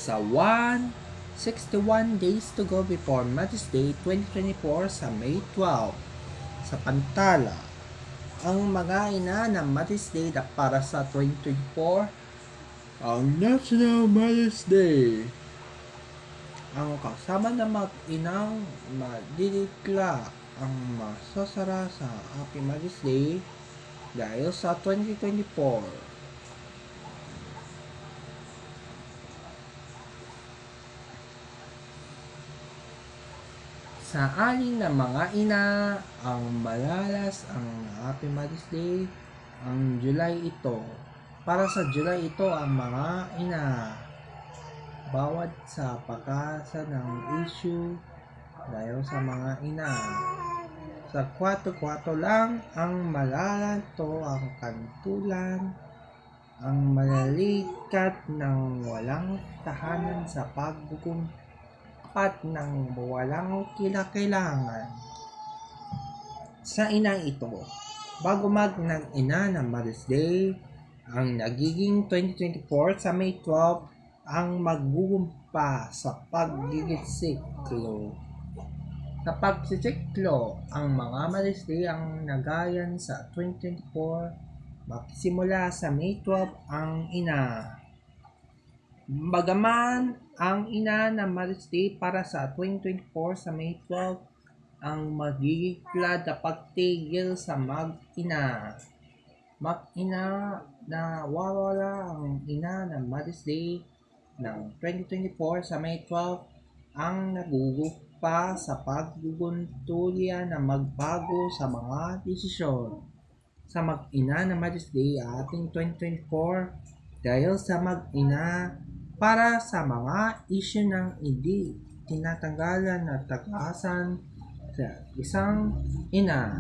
Sa 161 days to go before Mother's Day 2024 sa May 12 sa Pantala, ang mga ina ng Mother's Day na para sa 2024 ang National Mother's Day. Ang kasama na mag-inang madidikla ang masasara sa Happy Mother's Day dahil sa 2024. Sa aling na mga ina, ang malalas ang Happy Mother's Day ang July ito. Para sa July ito ang mga ina. Bawat sa pag-asa ng issue dahil sa mga ina. Sa 4-4 lang ang malalato ang kantulan, ang malalikat ng walang tahanan sa paggugumpit ng walang kinakailangan. Sa inang ito, bago ng ina ng Mother's Day, ang nagiging 2024 sa May 12 ang magugumpa sa paggigisiklo. Sa pagsisiklo, ang mga Mother's Day ang nagayan sa 2024 magsimula sa May 12 ang ina. Bagaman ang ina ng Mother's Day para sa 2024 sa May 12 ang magigigla na pagtigil sa mag-ina. Mag-ina na wawala ang ina ng Mother's Day ng 2024 sa May 12 ang nagugupa sa pagguguntulya na magbago sa mga desisyon. Sa mag-ina ng Mother's Day ating 2024 dahil sa mag-ina para sa mga issue ng hindi tinatanggalan na tagasan sa isang ina.